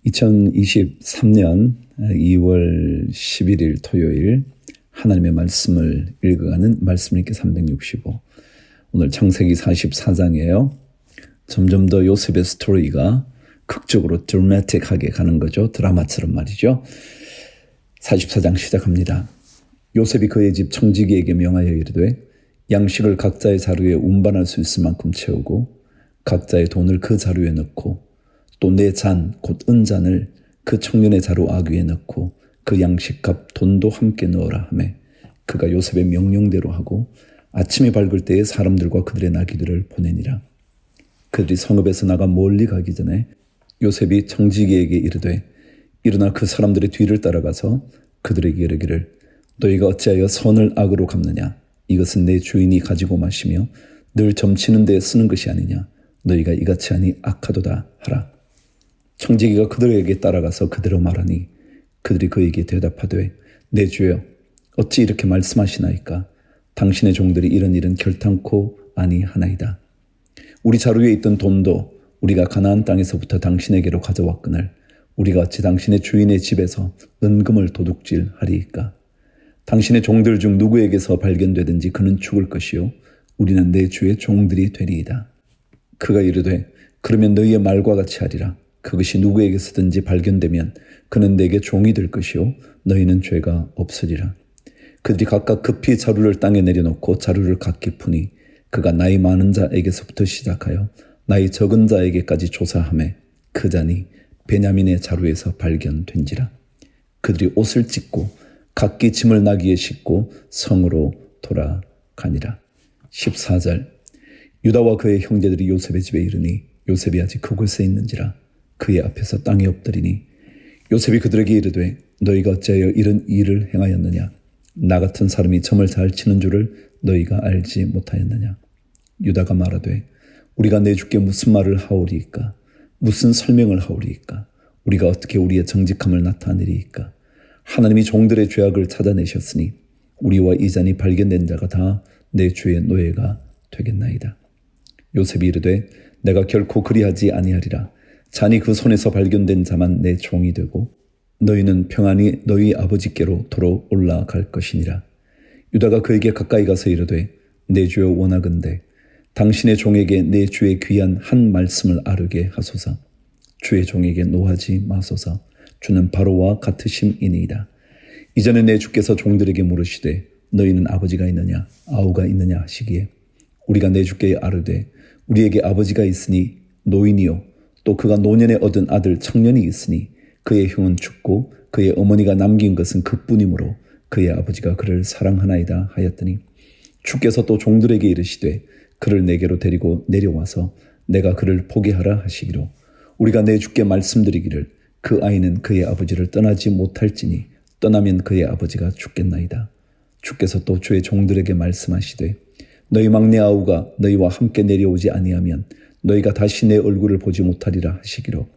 2023년 2월 11일 토요일 하나님의 말씀을 읽어가는 말씀 읽기 365. 오늘 창세기 44장이에요. 점점 더 요셉의 스토리가 극적으로 드라마틱하게 가는 거죠. 드라마처럼 말이죠. 44장 시작합니다. 요셉이 그의 집 청지기에게 명하여 이르되 양식을 각자의 자루에 운반할 수 있을 만큼 채우고 각자의 돈을 그 자루에 넣고 또 내 잔 곧 은잔을 그 청년의 자루 아귀에 넣고 그 양식값 돈도 함께 넣어라 하매 그가 요셉의 명령대로 하고 아침이 밝을 때에 사람들과 그들의 나귀들을 보내니라. 그들이 성읍에서 나가 멀리 가기 전에 요셉이 청지기에게 이르되 일어나 그 사람들의 뒤를 따라가서 그들에게 이르기를 너희가 어찌하여 선을 악으로 갚느냐. 이것은 내 주인이 가지고 마시며 늘 점치는 데에 쓰는 것이 아니냐. 너희가 이같이 하니 악하도다 하라. 청지기가 그들에게 따라가서 그대로 말하니 그들이 그에게 대답하되 내 주여 어찌 이렇게 말씀하시나이까. 당신의 종들이 이런 일은 결탄코 아니하나이다. 우리 자루에 있던 돈도 우리가 가나안 땅에서부터 당신에게로 가져왔거늘 우리가 어찌 당신의 주인의 집에서 은금을 도둑질하리이까. 당신의 종들 중 누구에게서 발견되든지 그는 죽을 것이요 우리는 내 주의 종들이 되리이다. 그가 이르되 그러면 너희의 말과 같이 하리라. 그것이 누구에게서든지 발견되면 그는 내게 종이 될 것이요 너희는 죄가 없으리라. 그들이 각각 급히 자루를 땅에 내려놓고 자루를 각기 푸니 그가 나이 많은 자에게서부터 시작하여 나이 적은 자에게까지 조사하매 그 잔이 베냐민의 자루에서 발견된지라. 그들이 옷을 찢고 각기 짐을 나귀에 싣고 성으로 돌아가니라. 14절. 유다와 그의 형제들이 요셉의 집에 이르니 요셉이 아직 그곳에 있는지라. 그의 앞에서 땅에 엎드리니 요셉이 그들에게 이르되 너희가 어찌하여 이런 일을 행하였느냐. 나 같은 사람이 점을 잘 치는 줄을 너희가 알지 못하였느냐. 유다가 말하되 우리가 내 주께 무슨 말을 하오리이까. 무슨 설명을 하오리이까. 우리가 어떻게 우리의 정직함을 나타내리이까. 하나님이 종들의 죄악을 찾아내셨으니 우리와 이 잔이 발견된 자가 다 내 주의 노예가 되겠나이다. 요셉이 이르되 내가 결코 그리하지 아니하리라. 잔이 그 손에서 발견된 자만 내 종이 되고 너희는 평안히 너희 아버지께로 도로 올라갈 것이니라. 유다가 그에게 가까이 가서 이르되 내 주여 원하건대 당신의 종에게 내 주의 귀한 한 말씀을 아르게 하소서. 주의 종에게 노하지 마소서. 주는 바로와 같으심이니이다. 이전에 내 주께서 종들에게 물으시되 너희는 아버지가 있느냐 아우가 있느냐 하시기에 우리가 내 주께 아르되 우리에게 아버지가 있으니 노인이요 또 그가 노년에 얻은 아들 청년이 있으니 그의 형은 죽고 그의 어머니가 남긴 것은 그뿐이므로 그의 아버지가 그를 사랑하나이다 하였더니 주께서 또 종들에게 이르시되 그를 내게로 데리고 내려와서 내가 그를 보게 하라 하시기로 우리가 내 주께 말씀드리기를 그 아이는 그의 아버지를 떠나지 못할지니 떠나면 그의 아버지가 죽겠나이다. 주께서 또 주의 종들에게 말씀하시되 너희 막내 아우가 너희와 함께 내려오지 아니하면 너희가 다시 내 얼굴을 보지 못하리라 하시기로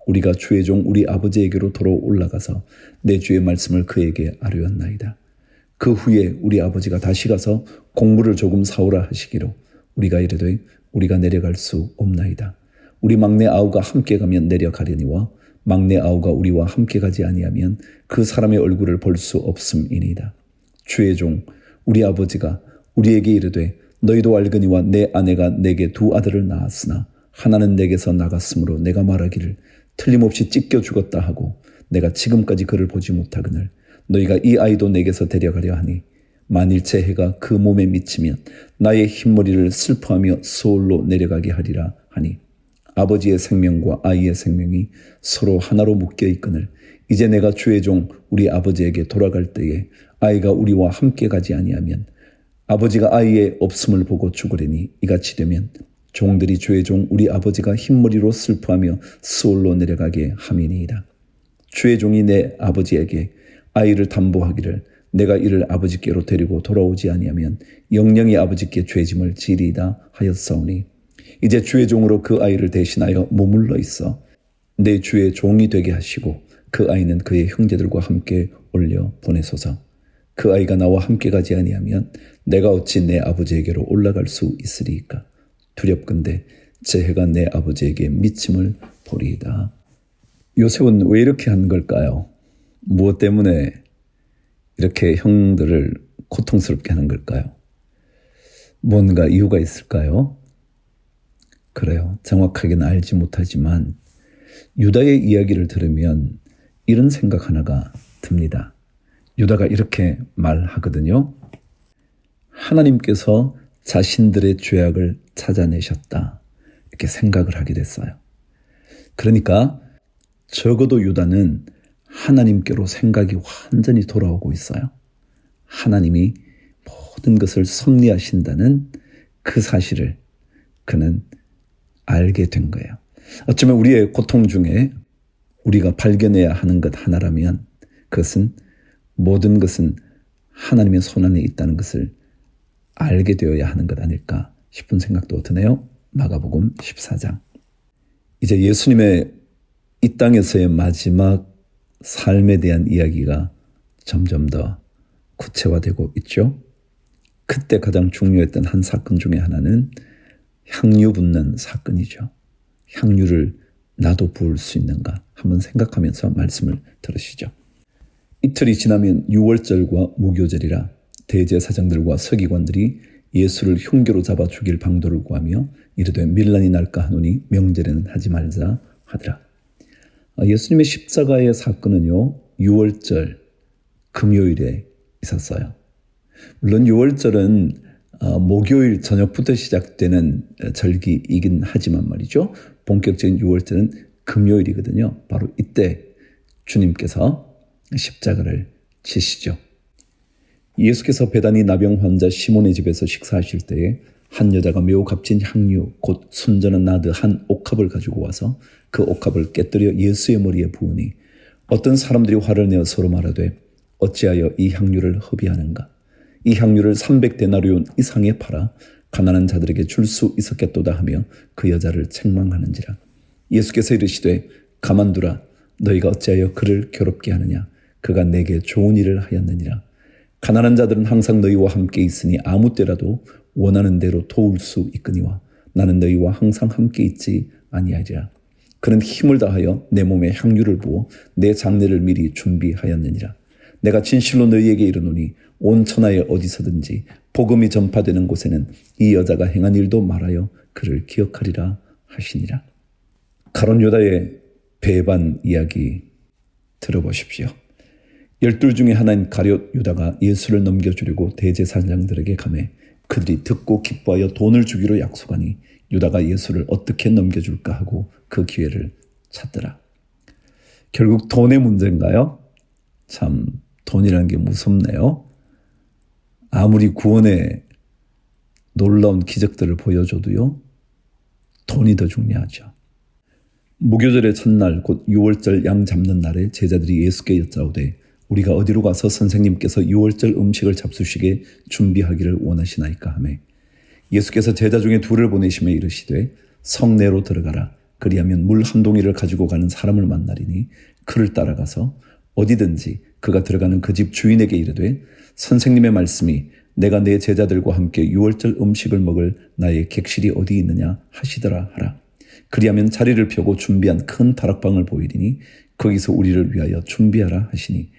우리가 주의 종 우리 아버지에게로 도로 올라가서 내 주의 말씀을 그에게 아뢰었나이다. 그 후에 우리 아버지가 다시 가서 곡물을 조금 사오라 하시기로 우리가 이르되 우리가 내려갈 수 없나이다. 우리 막내 아우가 함께 가면 내려가려니와 막내 아우가 우리와 함께 가지 아니하면 그 사람의 얼굴을 볼 수 없음이니이다. 주의 종 우리 아버지가 우리에게 이르되 너희도 알거니와 내 아내가 내게 두 아들을 낳았으나 하나는 내게서 나갔으므로 내가 말하기를 틀림없이 찢겨 죽었다 하고 내가 지금까지 그를 보지 못하거늘 너희가 이 아이도 내게서 데려가려 하니 만일 제 해가 그 몸에 미치면 나의 흰머리를 슬퍼하며 소홀로 내려가게 하리라 하니 아버지의 생명과 아이의 생명이 서로 하나로 묶여 있거늘 이제 내가 주의 종 우리 아버지에게 돌아갈 때에 아이가 우리와 함께 가지 아니하면 아버지가 아이의 없음을 보고 죽으리니 이같이 되면 종들이 주의 종 우리 아버지가 흰머리로 슬퍼하며 스올로 내려가게 함이니이다. 주의 종이 내 아버지에게 아이를 담보하기를 내가 이를 아버지께로 데리고 돌아오지 아니하면 영영이 아버지께 죄짐을 지리이다 하였사오니 이제 주의 종으로 그 아이를 대신하여 머물러 있어 내 주의 종이 되게 하시고 그 아이는 그의 형제들과 함께 올려 보내소서. 그 아이가 나와 함께 가지 아니하면 내가 어찌 내 아버지에게로 올라갈 수 있으리이까. 두렵건대 제 해가 내 아버지에게 미침을 보리이다. 요셉은 왜 이렇게 한 걸까요? 무엇 때문에 이렇게 형들을 고통스럽게 하는 걸까요? 뭔가 이유가 있을까요? 그래요. 정확하게는 알지 못하지만 유다의 이야기를 들으면 이런 생각 하나가 듭니다. 유다가 이렇게 말하거든요. 하나님께서 자신들의 죄악을 찾아내셨다. 이렇게 생각을 하게 됐어요. 그러니까 적어도 유다는 하나님께로 생각이 완전히 돌아오고 있어요. 하나님이 모든 것을 섭리하신다는 그 사실을 그는 알게 된 거예요. 어쩌면 우리의 고통 중에 우리가 발견해야 하는 것 하나라면 그것은 모든 것은 하나님의 손 안에 있다는 것을 알게 되어야 하는 것 아닐까 싶은 생각도 드네요. 마가복음 14장. 이제 예수님의 이 땅에서의 마지막 삶에 대한 이야기가 점점 더 구체화되고 있죠. 그때 가장 중요했던 한 사건 중에 하나는 향유 붓는 사건이죠. 향유를 나도 부을 수 있는가 한번 생각하면서 말씀을 들으시죠. 이틀이 지나면 유월절과 무교절이라 대제사장들과 서기관들이 예수를 흉기로 잡아 죽일 방도를 구하며 이르되 밀란이 날까 하노니 명절에는 하지 말자 하더라. 예수님의 십자가의 사건은요, 유월절 금요일에 있었어요. 물론 유월절은 목요일 저녁부터 시작되는 절기이긴 하지만 말이죠. 본격적인 유월절은 금요일이거든요. 바로 이때 주님께서 십자가를 지시죠. 예수께서 베다니 나병 환자 시몬의 집에서 식사하실 때에 한 여자가 매우 값진 향유 곧 순전한 나드 한 옥합을 가지고 와서 그 옥합을 깨뜨려 예수의 머리에 부으니 어떤 사람들이 화를 내어 서로 말하되 어찌하여 이 향유를 허비하는가? 이 향유를 300데나리온 이상에 팔아 가난한 자들에게 줄 수 있었겠도다 하며 그 여자를 책망하는지라. 예수께서 이르시되 가만두라. 너희가 어찌하여 그를 괴롭게 하느냐? 그가 내게 좋은 일을 하였느니라. 가난한 자들은 항상 너희와 함께 있으니 아무 때라도 원하는 대로 도울 수 있거니와 나는 너희와 항상 함께 있지 아니하리라. 그는 힘을 다하여 내 몸에 향유를 부어 내 장례를 미리 준비하였느니라. 내가 진실로 너희에게 이르노니 온 천하에 어디서든지 복음이 전파되는 곳에는 이 여자가 행한 일도 말하여 그를 기억하리라 하시니라. 가룟 유다의 배반 이야기 들어보십시오. 12 중에 하나인 가룟 유다가 예수를 넘겨주려고 대제사장들에게 가매 그들이 듣고 기뻐하여 돈을 주기로 약속하니 유다가 예수를 어떻게 넘겨줄까 하고 그 기회를 찾더라. 결국 돈의 문제인가요? 참 돈이라는 게 무섭네요. 아무리 구원의 놀라운 기적들을 보여줘도요. 돈이 더 중요하죠. 무교절의 첫날 곧 유월절 양 잡는 날에 제자들이 예수께 여짜오되 우리가 어디로 가서 선생님께서 유월절 음식을 잡수시게 준비하기를 원하시나이까 하매 예수께서 제자 중에 둘을 보내시며 이르시되 성내로 들어가라. 그리하면 물 한 동이를 가지고 가는 사람을 만나리니 그를 따라가서 어디든지 그가 들어가는 그 집 주인에게 이르되 선생님의 말씀이 내가 내 제자들과 함께 유월절 음식을 먹을 나의 객실이 어디 있느냐 하시더라 하라. 그리하면 자리를 펴고 준비한 큰 다락방을 보이리니 거기서 우리를 위하여 준비하라 하시니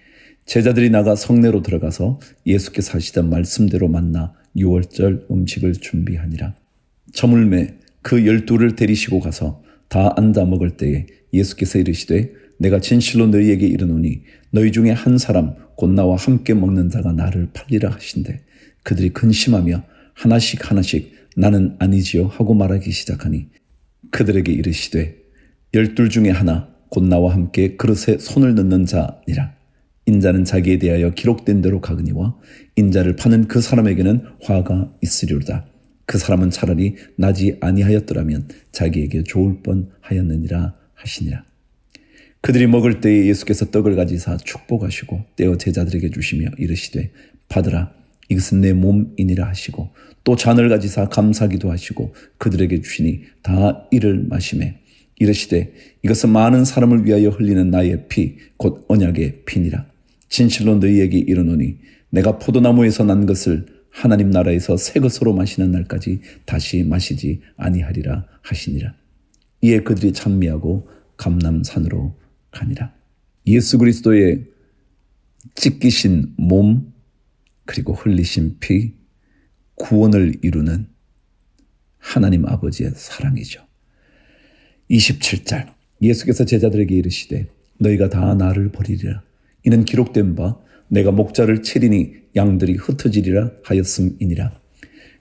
제자들이 나가 성내로 들어가서 예수께서 하시던 말씀대로 만나 유월절 음식을 준비하니라. 저물매 그 12를 데리시고 가서 다 앉아 먹을 때에 예수께서 이르시되 내가 진실로 너희에게 이르노니 너희 중에 한 사람 곧 나와 함께 먹는 자가 나를 팔리라 하신대 그들이 근심하며 하나씩 나는 아니지요 하고 말하기 시작하니 그들에게 이르시되 12 중에 하나 곧 나와 함께 그릇에 손을 넣는 자니라. 인자는 자기에 대하여 기록된 대로 가거니와 인자를 파는 그 사람에게는 화가 있으리로다. 그 사람은 차라리 나지 아니하였더라면 자기에게 좋을 뻔하였느니라 하시니라. 그들이 먹을 때에 예수께서 떡을 가지사 축복하시고 떼어 제자들에게 주시며 이르시되 받으라 이것은 내 몸이니라 하시고 또 잔을 가지사 감사기도 하시고 그들에게 주시니 다 이를 마시매 이르시되 이것은 많은 사람을 위하여 흘리는 나의 피 곧 언약의 피니라. 진실로 너희에게 이르노니 내가 포도나무에서 난 것을 하나님 나라에서 새 것으로 마시는 날까지 다시 마시지 아니하리라 하시니라. 이에 그들이 찬미하고 감람산으로 가니라. 예수 그리스도의 찢기신 몸 그리고 흘리신 피, 구원을 이루는 하나님 아버지의 사랑이죠. 27절 예수께서 제자들에게 이르시되 너희가 다 나를 버리리라. 이는 기록된 바 내가 목자를 치리니 양들이 흩어지리라 하였음이니라.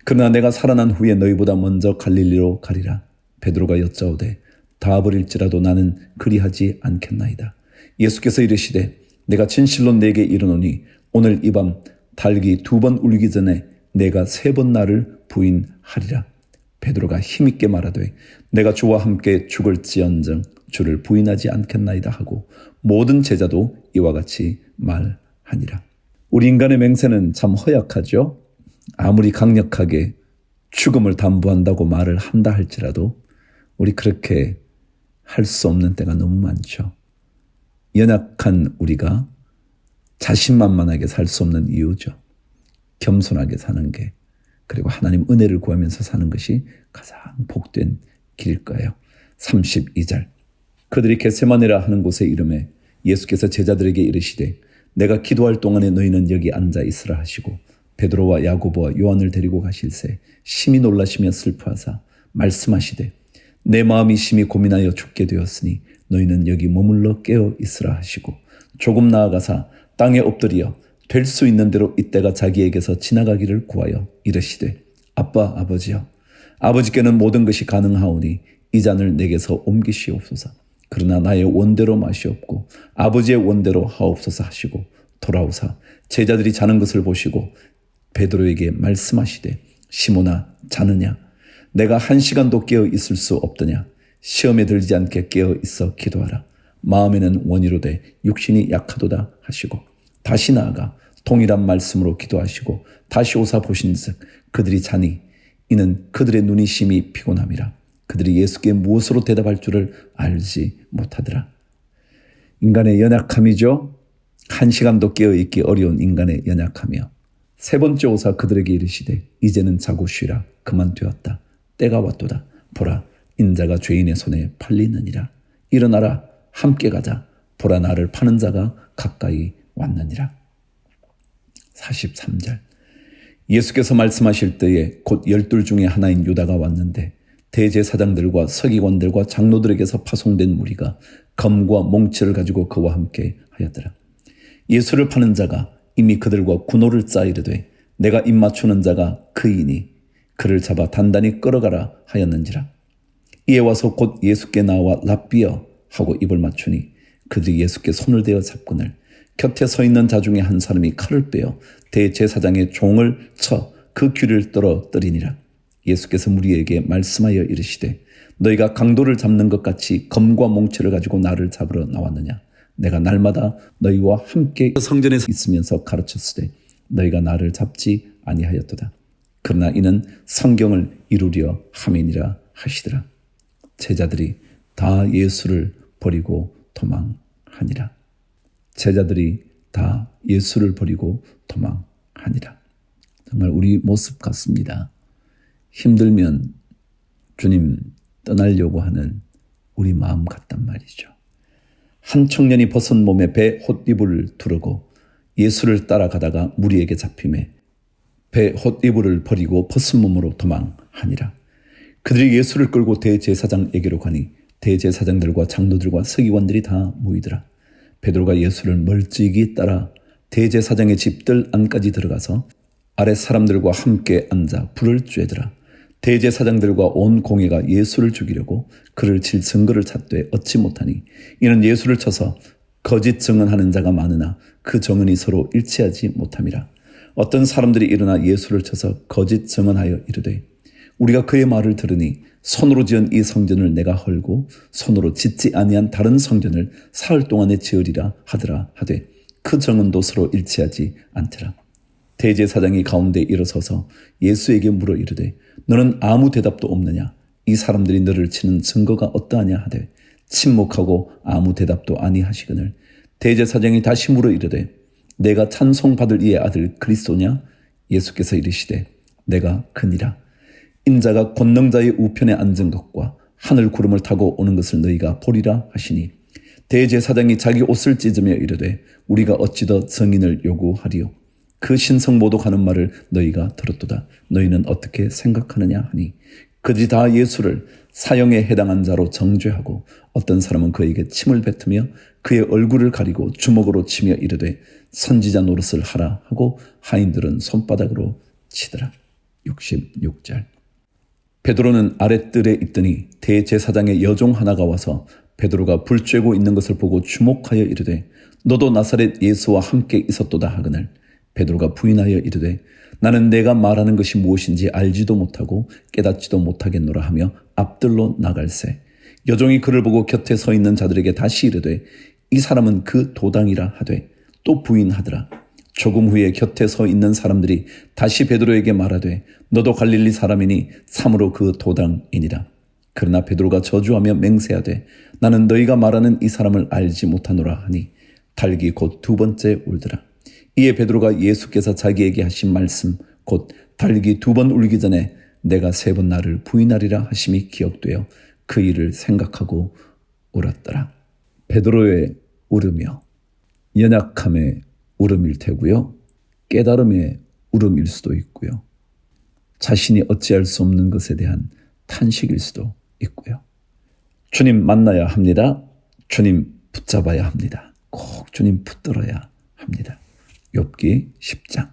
그러나 내가 살아난 후에 너희보다 먼저 갈릴리로 가리라. 베드로가 여짜오되 다 버릴지라도 나는 그리하지 않겠나이다. 예수께서 이르시되 내가 진실로 네게 이르노니 오늘 이 밤 닭이 2번 울기 전에 내가 3번 나를 부인하리라. 베드로가 힘있게 말하되 내가 주와 함께 죽을지언정 주를 부인하지 않겠나이다 하고 모든 제자도 이와 같이 말하니라. 우리 인간의 맹세는 참 허약하죠. 아무리 강력하게 죽음을 담보한다고 말을 한다 할지라도 우리 그렇게 할 수 없는 때가 너무 많죠. 연약한 우리가 자신만만하게 살 수 없는 이유죠. 겸손하게 사는 게, 그리고 하나님 은혜를 구하면서 사는 것이 가장 복된 길일 거예요. 32절 그들이 겟세마네라 하는 곳에 이르매 예수께서 제자들에게 이르시되 내가 기도할 동안에 너희는 여기 앉아 있으라 하시고 베드로와 야고보와 요한을 데리고 가실새 심히 놀라시며 슬퍼하사 말씀하시되 내 마음이 심히 고민하여 죽게 되었으니 너희는 여기 머물러 깨어 있으라 하시고 조금 나아가사 땅에 엎드려 될 수 있는 대로 이때가 자기에게서 지나가기를 구하여 이르시되 아빠 아버지여 아버지께는 모든 것이 가능하오니 이 잔을 내게서 옮기시옵소서. 그러나 나의 원대로 마시옵고 아버지의 원대로 하옵소서 하시고 돌아오사 제자들이 자는 것을 보시고 베드로에게 말씀하시되 시몬아 자느냐 내가 1시간도 깨어 있을 수 없더냐. 시험에 들지 않게 깨어 있어 기도하라. 마음에는 원이로되 육신이 약하도다 하시고 다시 나아가 동일한 말씀으로 기도하시고 다시 오사 보신즉 그들이 자니 이는 그들의 눈이 심히 피곤함이라. 그들이 예수께 무엇으로 대답할 줄을 알지 못하더라. 인간의 연약함이죠. 1시간도 깨어있기 어려운 인간의 연약함이요. 3번째 오사 그들에게 이르시되 이제는 자고 쉬라. 그만 되었다. 때가 왔도다. 보라 인자가 죄인의 손에 팔리느니라. 일어나라 함께 가자. 보라 나를 파는 자가 가까이 왔느니라. 43절 예수께서 말씀하실 때에 곧 12 중에 하나인 유다가 왔는데 대제사장들과 서기관들과 장로들에게서 파송된 무리가 검과 몽치를 가지고 그와 함께 하였더라. 예수를 파는 자가 이미 그들과 군호를 짜 이르되 내가 입맞추는 자가 그이니 그를 잡아 단단히 끌어가라 하였는지라. 이에 와서 곧 예수께 나와 랍비여 하고 입을 맞추니 그들이 예수께 손을 대어 잡거늘 곁에 서 있는 자 중에 한 사람이 칼을 빼어 대제사장의 종을 쳐 그 귀를 떨어뜨리니라. 예수께서 무리에게 말씀하여 이르시되 너희가 강도를 잡는 것 같이 검과 몽치를 가지고 나를 잡으러 나왔느냐. 내가 날마다 너희와 함께 성전에서 있으면서 가르쳤으되 너희가 나를 잡지 아니하였도다. 그러나 이는 성경을 이루려 함이니라 하시더라. 제자들이 다 예수를 버리고 도망하니라. 제자들이 다 예수를 버리고 도망하니라. 정말 우리 모습 같습니다. 힘들면 주님 떠나려고 하는 우리 마음 같단 말이죠. 한 청년이 벗은 몸에 배 헛이불을 두르고 예수를 따라가다가 무리에게 잡히매 배 헛이불을 버리고 벗은 몸으로 도망하니라. 그들이 예수를 끌고 대제사장에게로 가니 대제사장들과 장로들과 서기관들이 다 모이더라. 베드로가 예수를 멀찍이 따라 대제사장의 집들 안까지 들어가서 아랫 사람들과 함께 앉아 불을 쬐더라. 대제사장들과 온 공회가 예수를 죽이려고 그를 칠 증거를 찾되 얻지 못하니 이는 예수를 쳐서 거짓 증언하는 자가 많으나 그 증언이 서로 일치하지 못함이라. 어떤 사람들이 일어나 예수를 쳐서 거짓 증언하여 이르되 우리가 그의 말을 들으니 손으로 지은 이 성전을 내가 헐고 손으로 짓지 아니한 다른 성전을 사흘 동안에 지으리라 하더라 하되 그 증언도 서로 일치하지 않더라. 대제사장이 가운데 일어서서 예수에게 물어 이르되 너는 아무 대답도 없느냐. 이 사람들이 너를 치는 증거가 어떠하냐 하되 침묵하고 아무 대답도 아니하시거늘 대제사장이 다시 물어 이르되 내가 찬송받을 이의 아들 그리스도냐. 예수께서 이르시되 내가 그니라. 인자가 권능자의 우편에 앉은 것과 하늘 구름을 타고 오는 것을 너희가 보리라 하시니 대제사장이 자기 옷을 찢으며 이르되 우리가 어찌 더 증인을 요구하리요. 그 신성 모독하는 말을 너희가 들었도다. 너희는 어떻게 생각하느냐 하니 그들이 다 예수를 사형에 해당한 자로 정죄하고 어떤 사람은 그에게 침을 뱉으며 그의 얼굴을 가리고 주먹으로 치며 이르되 선지자 노릇을 하라 하고 하인들은 손바닥으로 치더라. 66절. 베드로는 아랫뜰에 있더니 대제사장의 여종 하나가 와서 베드로가 불 쬐고 있는 것을 보고 주목하여 이르되 너도 나사렛 예수와 함께 있었도다 하거늘 베드로가 부인하여 이르되 나는 내가 말하는 것이 무엇인지 알지도 못하고 깨닫지도 못하겠노라 하며 앞들로 나갈새 여종이 그를 보고 곁에 서 있는 자들에게 다시 이르되 이 사람은 그 도당이라 하되 또 부인하더라. 조금 후에 곁에 서 있는 사람들이 다시 베드로에게 말하되 너도 갈릴리 사람이니 참으로 그 도당이니라. 그러나 베드로가 저주하며 맹세하되 나는 너희가 말하는 이 사람을 알지 못하노라 하니 닭이 곧 두 번째 울더라. 이에 베드로가 예수께서 자기에게 하신 말씀 곧 닭이 두 번 울기 전에 내가 세 번 나를 부인하리라 하심이 기억되어 그 일을 생각하고 울었더라. 베드로의 울음이요, 연약함의 울음일 테고요, 깨달음의 울음일 수도 있고요, 자신이 어찌할 수 없는 것에 대한 탄식일 수도 있고요. 주님 만나야 합니다. 주님 붙잡아야 합니다. 꼭 주님 붙들어야 합니다. 욥기 10장.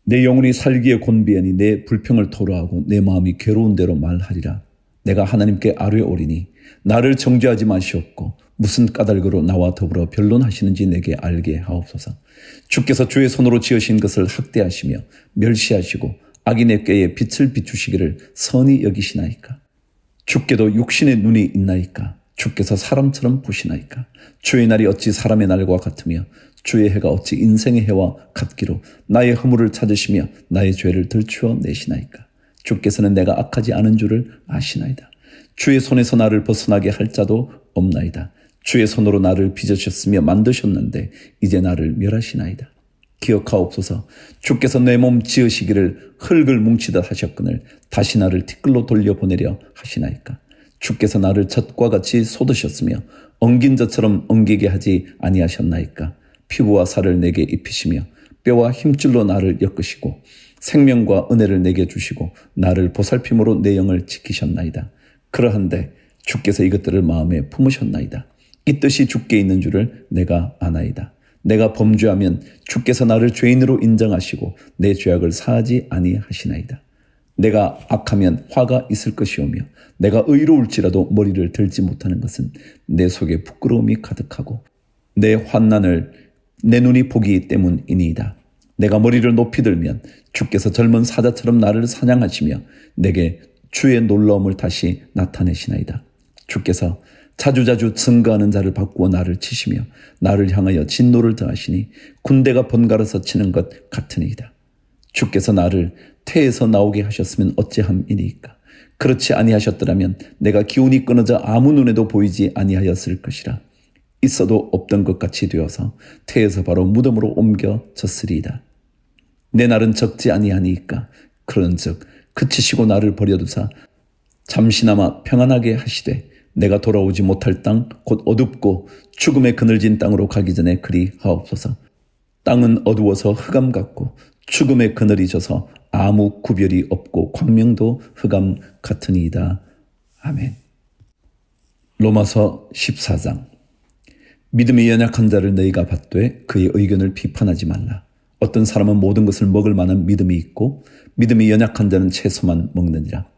내 영혼이 살기에 곤비하니 내 불평을 토로하고 내 마음이 괴로운 대로 말하리라. 내가 하나님께 아뢰오리니 나를 정죄하지 마시옵고 무슨 까닭으로 나와 더불어 변론하시는지 내게 알게 하옵소서. 주께서 주의 손으로 지으신 것을 학대하시며 멸시하시고 악인의 꾀에 빛을 비추시기를 선히 여기시나이까. 주께도 육신의 눈이 있나이까. 주께서 사람처럼 보시나이까. 주의 날이 어찌 사람의 날과 같으며 주의 해가 어찌 인생의 해와 같기로 나의 허물을 찾으시며 나의 죄를 들추어 내시나이까. 주께서는 내가 악하지 않은 줄을 아시나이다. 주의 손에서 나를 벗어나게 할 자도 없나이다. 주의 손으로 나를 빚으셨으며 만드셨는데 이제 나를 멸하시나이다. 기억하옵소서. 주께서 내 몸 지으시기를 흙을 뭉치듯 하셨거늘 다시 나를 티끌로 돌려보내려 하시나이까. 주께서 나를 젖과 같이 쏟으셨으며 엉긴 젖처럼 엉기게 하지 아니하셨나이까. 피부와 살을 내게 입히시며 뼈와 힘줄로 나를 엮으시고 생명과 은혜를 내게 주시고 나를 보살핌으로 내 영을 지키셨나이다. 그러한데 주께서 이것들을 마음에 품으셨나이다. 이 뜻이 주께 있는 줄을 내가 아나이다. 내가 범죄하면 주께서 나를 죄인으로 인정하시고 내 죄악을 사하지 아니하시나이다. 내가 악하면 화가 있을 것이오며 내가 의로울지라도 머리를 들지 못하는 것은 내 속에 부끄러움이 가득하고 내 환난을 내 눈이 보기 때문이니이다. 내가 머리를 높이 들면 주께서 젊은 사자처럼 나를 사냥하시며 내게 주의 놀라움을 다시 나타내시나이다. 주께서 자주자주 증거하는 자를 바꾸어 나를 치시며 나를 향하여 진노를 더하시니 군대가 번갈아서 치는 것 같으니이다. 주께서 나를 태에서 나오게 하셨으면 어찌함이니이까. 그렇지 아니하셨더라면 내가 기운이 끊어져 아무 눈에도 보이지 아니하였을 것이라. 있어도 없던 것 같이 되어서 태에서 바로 무덤으로 옮겨졌으리이다. 내 날은 적지 아니하니까. 그런즉 그치시고 나를 버려두사 잠시나마 평안하게 하시되 내가 돌아오지 못할 땅 곧 어둡고 죽음의 그늘진 땅으로 가기 전에 그리 하옵소서. 땅은 어두워서 흑암 같고 죽음의 그늘이 져서 아무 구별이 없고 광명도 흑암 같으니이다. 아멘. 로마서 14장. 믿음이 연약한 자를 너희가 받되 그의 의견을 비판하지 말라. 어떤 사람은 모든 것을 먹을 만한 믿음이 있고 믿음이 연약한 자는 채소만 먹느니라.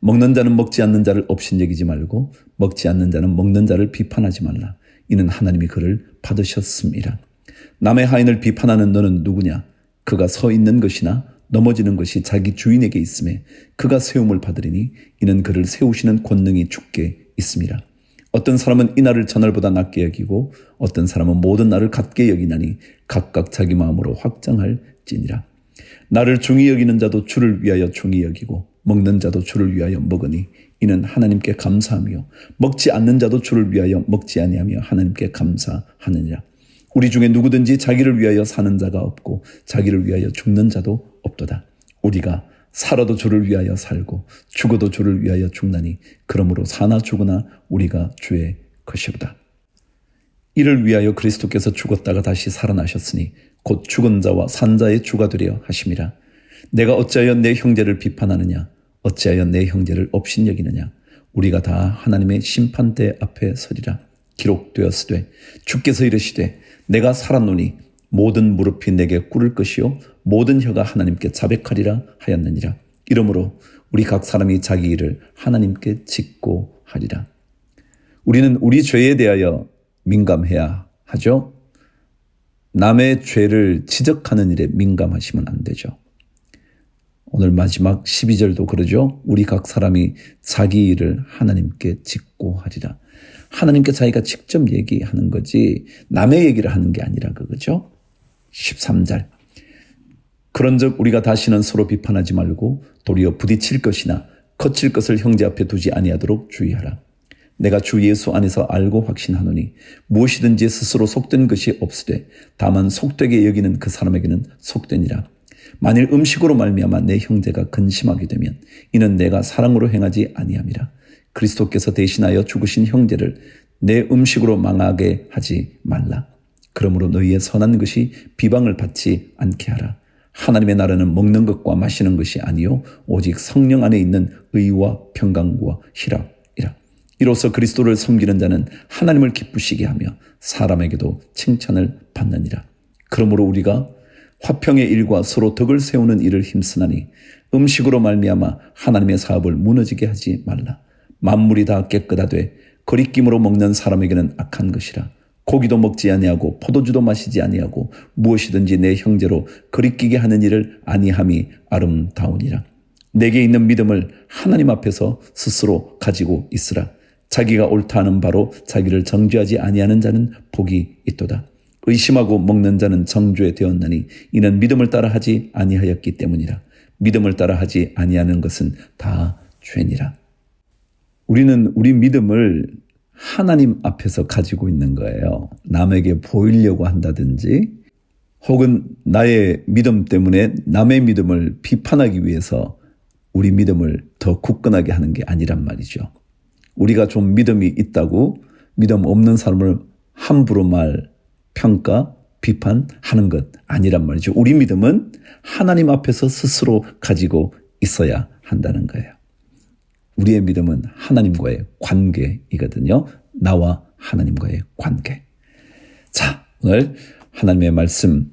먹는 자는 먹지 않는 자를 업신여기지 말고 먹지 않는 자는 먹는 자를 비판하지 말라. 이는 하나님이 그를 받으셨음이라. 남의 하인을 비판하는 너는 누구냐? 그가 서 있는 것이나 넘어지는 것이 자기 주인에게 있음에 그가 세움을 받으리니 이는 그를 세우시는 권능이 주께 있음이라. 어떤 사람은 이날을 저날보다 낮게 여기고 어떤 사람은 모든 날을 같게 여기나니 각각 자기 마음으로 확정할지니라. 나를 중히 여기는 자도 주를 위하여 중히 여기고 먹는 자도 주를 위하여 먹으니 이는 하나님께 감사하며 먹지 않는 자도 주를 위하여 먹지 아니하며 하나님께 감사하느니라. 우리 중에 누구든지 자기를 위하여 사는 자가 없고 자기를 위하여 죽는 자도 없도다. 우리가 살아도 주를 위하여 살고 죽어도 주를 위하여 죽나니 그러므로 사나 죽으나 우리가 주의 것이로다. 이를 위하여 그리스도께서 죽었다가 다시 살아나셨으니 곧 죽은 자와 산 자의 주가 되려 하심이라. 내가 어찌하여 내 형제를 비판하느냐? 어찌하여 내 형제를 업신여기느냐? 우리가 다 하나님의 심판대 앞에 서리라. 기록되었으되 주께서 이르시되 내가 살았노니 모든 무릎이 내게 꿇을 것이요 모든 혀가 하나님께 자백하리라 하였느니라. 이러므로 우리 각 사람이 자기 일을 하나님께 짓고 하리라. 우리는 우리 죄에 대하여 민감해야 하죠. 남의 죄를 지적하는 일에 민감하시면 안 되죠. 오늘 마지막 12절도 그러죠. 우리 각 사람이 자기 일을 하나님께 짓고 하리라. 하나님께 자기가 직접 얘기하는 거지 남의 얘기를 하는 게 아니라 그거죠. 13절. 그런즉 우리가 다시는 서로 비판하지 말고 도리어 부딪힐 것이나 거칠 것을 형제 앞에 두지 아니하도록 주의하라. 내가 주 예수 안에서 알고 확신하노니 무엇이든지 스스로 속된 것이 없으되 다만 속되게 여기는 그 사람에게는 속되니라. 만일 음식으로 말미암아 내 형제가 근심하게 되면 이는 내가 사랑으로 행하지 아니함이라. 그리스도께서 대신하여 죽으신 형제를 내 음식으로 망하게 하지 말라. 그러므로 너희의 선한 것이 비방을 받지 않게 하라. 하나님의 나라는 먹는 것과 마시는 것이 아니요 오직 성령 안에 있는 의와 평강과 희락이라. 이로써 그리스도를 섬기는 자는 하나님을 기쁘시게 하며 사람에게도 칭찬을 받느니라. 그러므로 우리가 화평의 일과 서로 덕을 세우는 일을 힘쓰나니 음식으로 말미암아 하나님의 사업을 무너지게 하지 말라. 만물이 다 깨끗하되 거리낌으로 먹는 사람에게는 악한 것이라. 고기도 먹지 아니하고 포도주도 마시지 아니하고 무엇이든지 내 형제로 거리끼게 하는 일을 아니함이 아름다우니라. 내게 있는 믿음을 하나님 앞에서 스스로 가지고 있으라. 자기가 옳다 하는 바로 자기를 정죄하지 아니하는 자는 복이 있도다. 의심하고 먹는 자는 정죄 되었나니 이는 믿음을 따라 하지 아니하였기 때문이라. 믿음을 따라 하지 아니하는 것은 다 죄니라. 우리는 우리 믿음을 하나님 앞에서 가지고 있는 거예요. 남에게 보이려고 한다든지 혹은 나의 믿음 때문에 남의 믿음을 비판하기 위해서 우리 믿음을 더 굳건하게 하는 게 아니란 말이죠. 우리가 좀 믿음이 있다고 믿음 없는 사람을 함부로 평가, 비판하는 것 아니란 말이죠. 우리 믿음은 하나님 앞에서 스스로 가지고 있어야 한다는 거예요. 우리의 믿음은 하나님과의 관계이거든요. 나와 하나님과의 관계. 자, 오늘 하나님의 말씀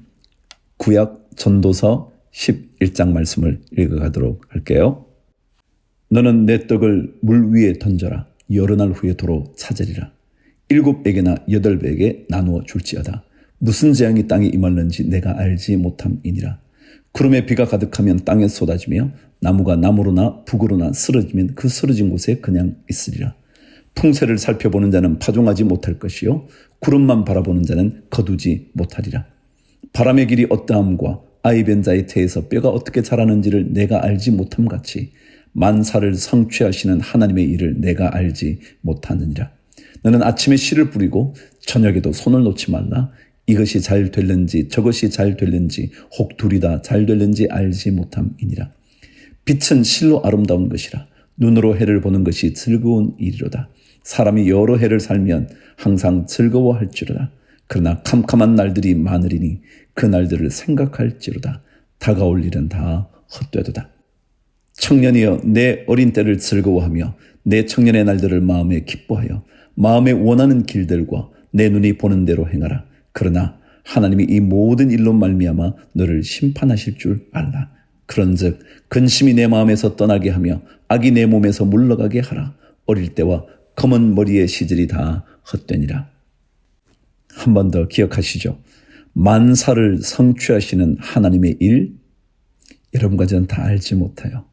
구약 전도서 11장 말씀을 읽어가도록 할게요. 너는 내 떡을 물 위에 던져라. 여러 날 후에 도로 찾으리라. 7에게나 8배에게 나누어 줄지어다. 무슨 재앙이 땅에 임하는지 내가 알지 못함이니라. 구름에 비가 가득하면 땅에 쏟아지며 나무가 나무로나 북으로나 쓰러지면 그 쓰러진 곳에 그냥 있으리라. 풍세를 살펴보는 자는 파종하지 못할 것이요 구름만 바라보는 자는 거두지 못하리라. 바람의 길이 어떠함과 아이 벤 자의 태에서 뼈가 어떻게 자라는지를 내가 알지 못함같이 만사를 성취하시는 하나님의 일을 내가 알지 못하느니라. 너는 아침에 씨를 뿌리고 저녁에도 손을 놓지 말라. 이것이 잘 될는지 저것이 잘 될는지 혹 둘이 다 잘 될는지 알지 못함이니라. 빛은 실로 아름다운 것이라. 눈으로 해를 보는 것이 즐거운 일이로다. 사람이 여러 해를 살면 항상 즐거워할지로다. 그러나 캄캄한 날들이 많으리니 그 날들을 생각할지로다. 다가올 일은 다 헛되도다. 청년이여 내 어린 때를 즐거워하며 내 청년의 날들을 마음에 기뻐하여 마음에 원하는 길들과 내 눈이 보는 대로 행하라. 그러나 하나님이 이 모든 일로 말미암아 너를 심판하실 줄 알라. 그런즉 근심이 내 마음에서 떠나게 하며 악이 내 몸에서 물러가게 하라. 어릴 때와 검은 머리의 시절이 다 헛되니라. 한 번 더 기억하시죠. 만사를 성취하시는 하나님의 일, 여러분과 저는 다 알지 못해요.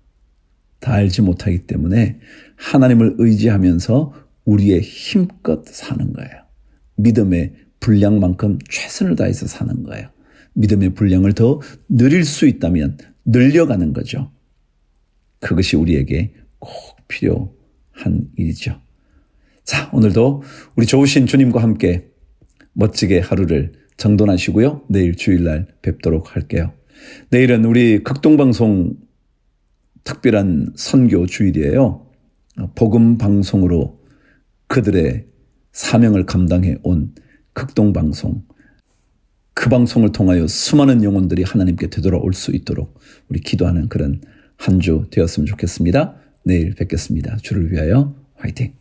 다 알지 못하기 때문에 하나님을 의지하면서 우리의 힘껏 사는 거예요. 믿음의 분량만큼 최선을 다해서 사는 거예요. 믿음의 분량을 더 늘릴 수 있다면 늘려가는 거죠. 그것이 우리에게 꼭 필요한 일이죠. 자, 오늘도 우리 좋으신 주님과 함께 멋지게 하루를 정돈하시고요. 내일 주일날 뵙도록 할게요. 내일은 우리 극동방송 특별한 선교 주일이에요. 복음 방송으로 그들의 사명을 감당해 온 극동방송, 그 방송을 통하여 수많은 영혼들이 하나님께 되돌아올 수 있도록 우리 기도하는 그런 한 주 되었으면 좋겠습니다. 내일 뵙겠습니다. 주를 위하여 화이팅!